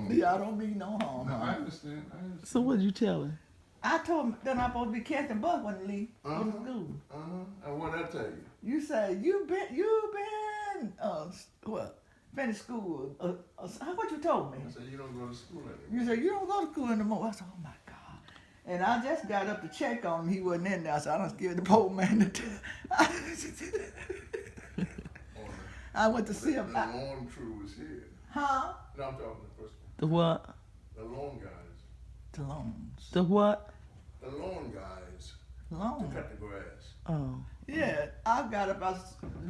Lee, I don't mean no harm. No, Huh? I understand. So what did you tell her? I told him that I'm supposed to be catching bus when Lee go to school. And what did I tell you? You say you been what? Finish school. What you told me? I said you don't go to school anymore. You said you don't go to school anymore. I said, oh my God. And I just got up to check on him. He wasn't in there, so I done scared the poor man to death. I went to see him. The lawn crew was here. Huh? No, I'm talking the first one. The what? The lawn guys. The loans. The what? The lawn guys. Loan. To cut the grass. Oh. Yeah, I got up. I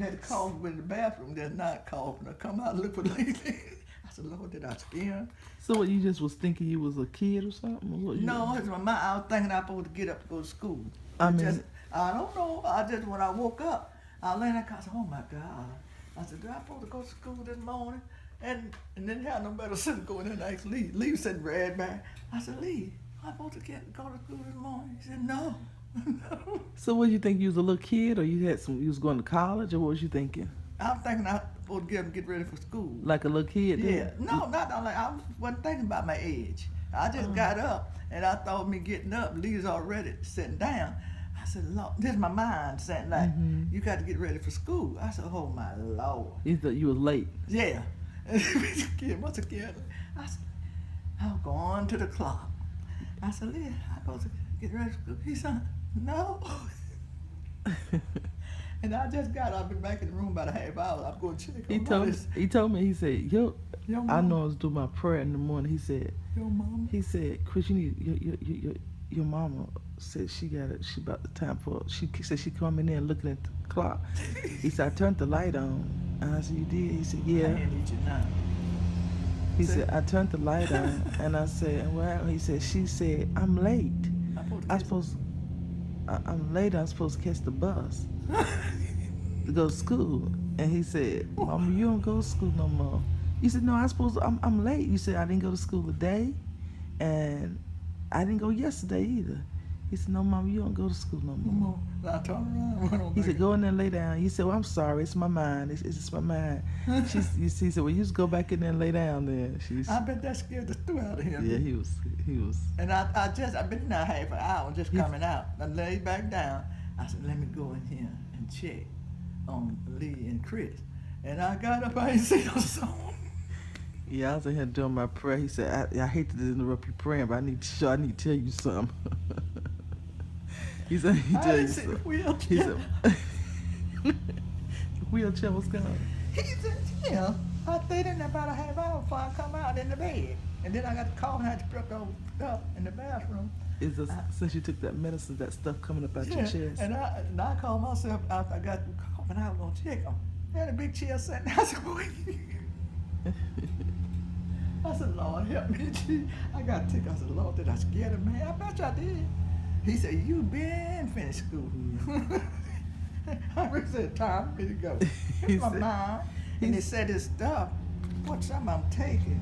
had to call him in the bathroom. That's not called. I come out and look for Lee. I said, Lord, did I scare him? So what, you just was thinking you was a kid or something? Or what you No, it's my mind. I was thinking I was supposed to get up to go to school. I mean, I don't know. When I woke up, I lay in that car. I said, oh my God. I said, do I supposed to go to school this morning? And didn't have no better sense going in and ask Lee. Lee was sitting right back. I said, Lee, am I supposed to go to school this morning? He said, no. No. So what, you think you was a little kid, or you was going to college, or what was you thinking? I was thinking I was supposed to get ready for school. Like a little kid? Yeah. No, not like I wasn't thinking about my age. I just got up and I thought me getting up, Lee's already sitting down. I said, Lord, this is my mind saying like, you got to get ready for school. I said, oh my Lord. You thought you was late? Yeah. Once again, I said, I'm going to the clock. I said, Lee, I'm supposed to get ready for school. He said, no. And I just got up and back in the room about a half hour. I'm going to check on He told me, he said, Your I mama. know I was doing my prayer in the morning. He said, Your mama. He said, Chris, you need your mama said she about the time for she said she coming in looking at the clock. He said, I turned the light on. And I said, you did? He said, yeah. I need you now. He said, I turned the light on. And I said, well, he said, she said, I'm late. I'm late. I'm supposed to catch the bus to go to school. And he said, Mama, you don't go to school no more. He said, no, I'm late. You said I didn't go to school today, and I didn't go yesterday either. He said, no, Mama, you don't go to school no more. I turned around. He said, go in there and lay down. He said, well, I'm sorry. It's my mind. It's just my mind. He said, well, you just go back in there and lay down there. I bet that scared the stew out of him. Yeah, he was. And I've been in there half an hour just coming out. I laid back down. I said, let me go in here and check on Lee and Chris. And I got up, I ain't seen no song. Yeah, I was in here doing my prayer. He said, I hate to interrupt you praying, but I need to tell you something. He said, he tell you something. He said, the wheelchair was gone. He said, yeah. I stayed in there about a half hour before I come out in the bed. And then I got to call and I had to put up in the bathroom. Since you took that medicine, that stuff coming up out your chest? And I called myself after I got the call and I was going to check him. They had a big chair sitting there. I said, I said, Lord, help me. I got to take. I said, Lord, did I scare the man? I bet you I did. He said, you been finished school. I really said, time for me to go. Here's my mom. And they said this stuff, something I'm taking.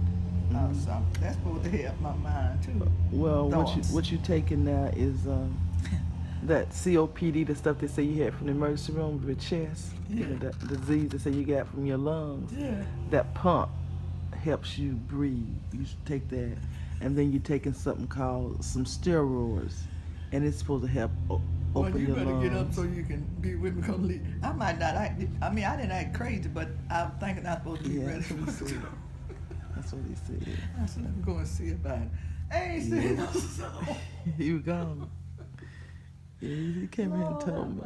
Something that's supposed to help my mind too. Well, what you taking now is that COPD, the stuff they say you had from the emergency room with your chest. Yeah. You know, that disease they say you got from your lungs. Yeah. That pump helps you breathe. You should take that. And then you're taking something called some steroids. And it's supposed to help open your lungs. Well, you better get up so you can be with me. Cause I might not act, I didn't act crazy, but I'm thinking I'm supposed to be ready for school. That's what he said. I said, let me go and see about it. I ain't seen no song. He was gone. Yeah, he came in and told me.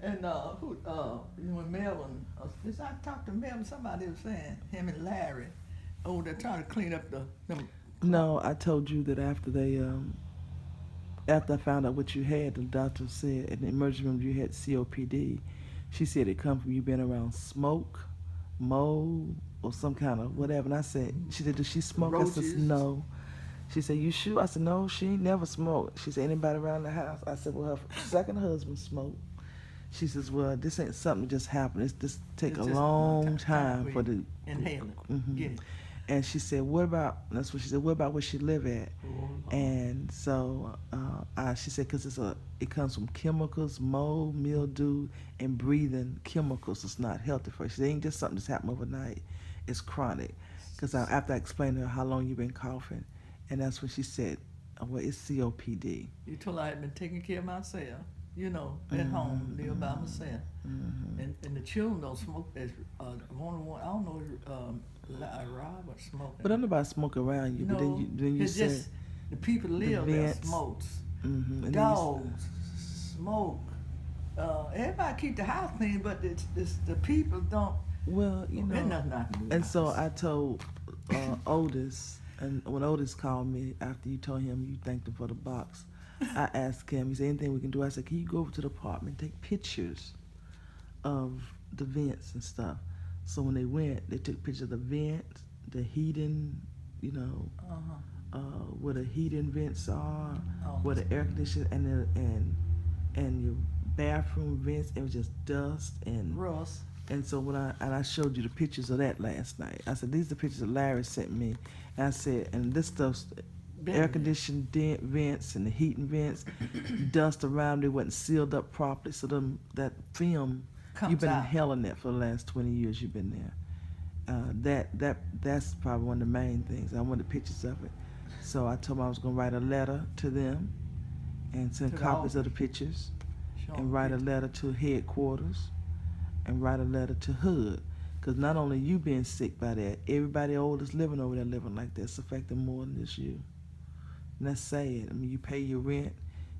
And when Melvin, I talked to Melvin, somebody was saying, him and Larry, they're trying to clean up them. No, I told you that after I found out what you had, the doctor said in the emergency room you had COPD. She said it come from you being around smoke, mold, or some kind of whatever. And I said, she said, does she smoke? Roaches. I said, no. She said, you sure? I said, no, she ain't never smoked. She said, anybody around the house? I said, well, her second husband smoked. She says, well, this ain't something that just happened. It's just take a long time for the... Inhale it, get it. And she said, what about, that's what she said, what about where she live at? And so she said, because it comes from chemicals, mold, mildew, and breathing chemicals. It's not healthy for you. She said, it ain't just something that's happened overnight. It's chronic. Because after I explained to her how long you've been coughing, and that's when she said, well, it's COPD. You told her I had been taking care of myself, you know, at home, live by myself. And the children don't smoke. There's only one, I don't know if Robert smoking. But I know about smoke around you, No, but then you it's said just the people live there vents. smokes. And Dogs smoke. Everybody keep the house clean, but it's the people don't. Well, you know, nothing I can do and about so this. I told Otis, and when Otis called me after you told him you thanked him for the box, I asked him, he said, anything we can do? I said, can you go over to the apartment and take pictures of the vents and stuff? So when they went, they took pictures of the vents, the heating, you know, where the heating vents are, where the air conditioner and your bathroom vents. It was just dust and Russ. And so when I showed you the pictures of that last night, I said, these are the pictures that Larry sent me. And I said, and this stuff's air conditioned vents and the heating vents, dust around it wasn't sealed up properly. So that film, you've been inhaling that for the last 20 years you've been there. That's probably one of the main things. I wanted pictures of it. So I told them I was going to write a letter to them and send copies of the pictures and write a letter to headquarters and write a letter to HUD. Because not only you being sick by that, everybody old is living over there living like that. It's affecting more than just you. And that's sad. I mean, you pay your rent,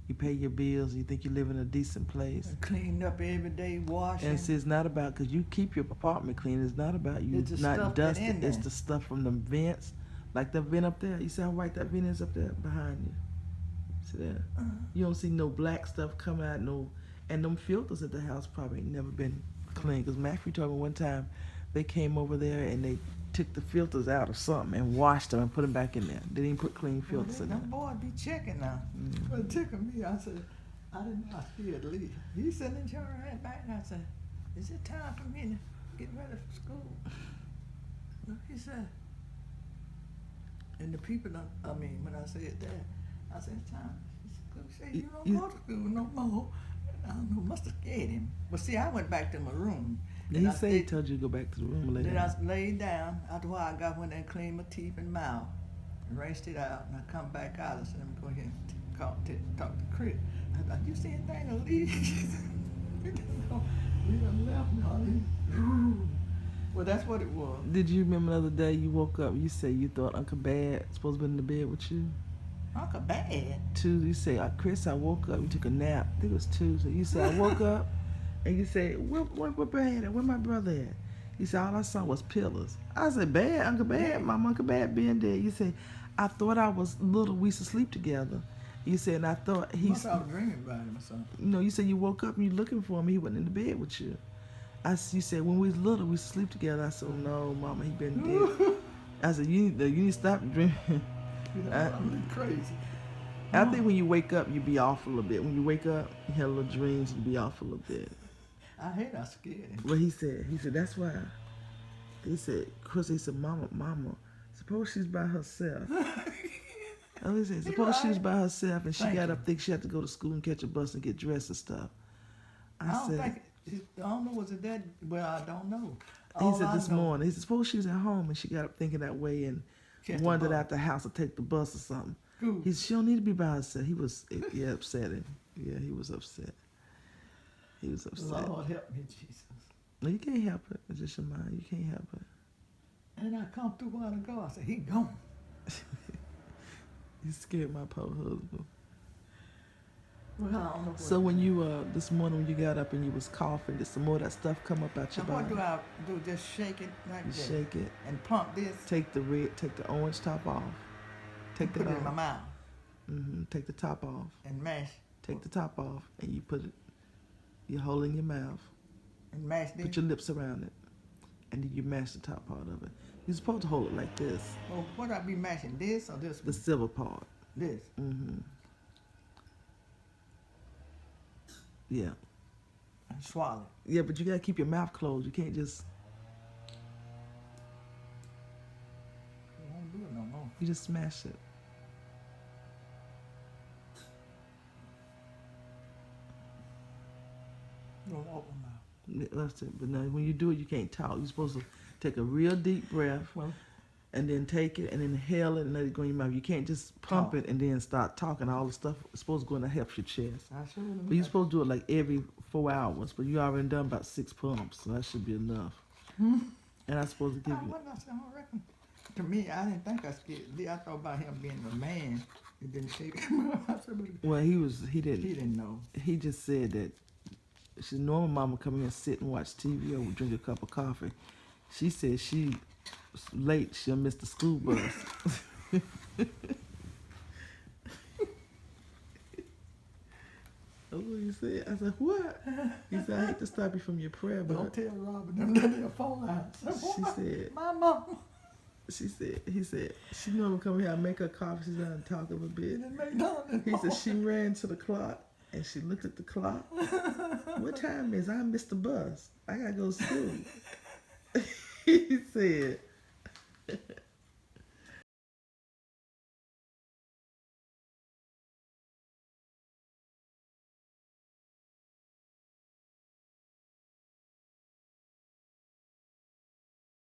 you pay your bills, you think you live in a decent place. Cleaned up every day, washing. And see, it's not about, because you keep your apartment clean, it's not about you not dusting. It's the stuff from the vents. Like the vent up there. You see how white that vent is up there behind you? See that? You don't see no black stuff coming out, and them filters at the house probably ain't never been clean. Because Matthew told me one time they came over there and they took the filters out of something and washed them and put them back in there. They didn't put clean filters in there. Them boys be checking now. Well, it took me. I said, I didn't know I was scared to leave. He said, "Didn't you right back?" And I said, "Is it time for me to get ready for school?" He said, and the people don't, I mean, when I said that, I said, "It's time." He said, "You don't go to school no more." I don't know, must have scared him. But see, I went back to my room. And he said he told you to go back to the room later. Then I laid down. After a while, I got in there and cleaned my teeth and mouth, and rinsed it out. And I come back out. I said, "Let me go ahead and talk to Chris." I thought, "You see anything to leave?" We done left now. Well, that's what it was. Did you remember the other day you woke up? You said you thought Uncle Bad supposed to be in the bed with you. Uncle Bad. Tuesday, you say, Chris, I woke up. You took a nap. I think it was Tuesday. You said, I woke up, and you said, where Bad at? Where my brother at? You said, all I saw was pillars. I said, Bad, Uncle Bad, my Uncle Bad being dead. You said, I thought I was little. We used to sleep together. You said, and I thought I was dreaming about him or something. You know, you said you woke up and you looking for him. He wasn't in the bed with you. You said, when we was little, we used to sleep together. I said, no, Mama, he been dead. I said, you need to stop dreaming. I'm crazy. I think when you wake up, you be off a little bit. When you wake up, you have little dreams, you be off a little bit. I hate I scared him. Well, he said, that's why. He said, Chris, he said, Mama, suppose she's by herself. He said, suppose she was by herself and she got up, think she had to go to school and catch a bus and get dressed and stuff. I don't know, was it that? Well, I don't know. He said this morning, he said, suppose she was at home and she got up thinking that way and wandered out the house to take the bus or something. He said, she don't need to be by herself. He was, upset. Yeah, he was upset. He was upset. Lord help me, Jesus. No, you can't help it. It's just your mind. You can't help it. And I come through a while ago. I said, he gone. You scared my poor husband. Well, I don't know. So when you, this morning when you got up and you was coughing, did some more of that stuff come up out your body? What do I do? Just shake it like You that? shake it. And pump this? Take the orange top off. Take Put it in my mouth. Take the top off. And mash. Take the top off and you put it, you hold it in your mouth. And mash this? Put your lips around it. And then you mash the top part of it. You're supposed to hold it like this. Well, what I be mashing, this or this? The silver part. This? Yeah. And swallow. Yeah, but you gotta keep your mouth closed. You can't just. I won't do it no more. You just smash it. Don't open my mouth. That's it. But now when you do it, you can't talk. You're supposed to take a real deep breath. Well, and then take it and inhale it and let it go in your mouth. You can't just pump Talk. it and then start talking. All the stuff is supposed to go in to help your chest. I sure do. But you're supposed to do it like every 4 hours. But you already done about 6 pumps, so that should be enough. And I'm supposed to give you. What I said, I reckon. To me, I didn't think I scared Lee. I thought about him being a man. It didn't shake him up. I said, but Well, he didn't. he didn't know. He just said that she normal mama come in and sit and watch TV or drink a cup of coffee. She said she was late. She'll miss the school bus. That's what he said. I said, what? He said, I hate to stop you from your prayer, Don't but tell Robert them that they'll fall out. she said, My mama. he said, she normally come here and make her coffee. She's gonna talk a little bit. Didn't make nothing. He said she ran to the clock and she looked at the clock. What time is it? I missed the bus. I gotta go to school. He said,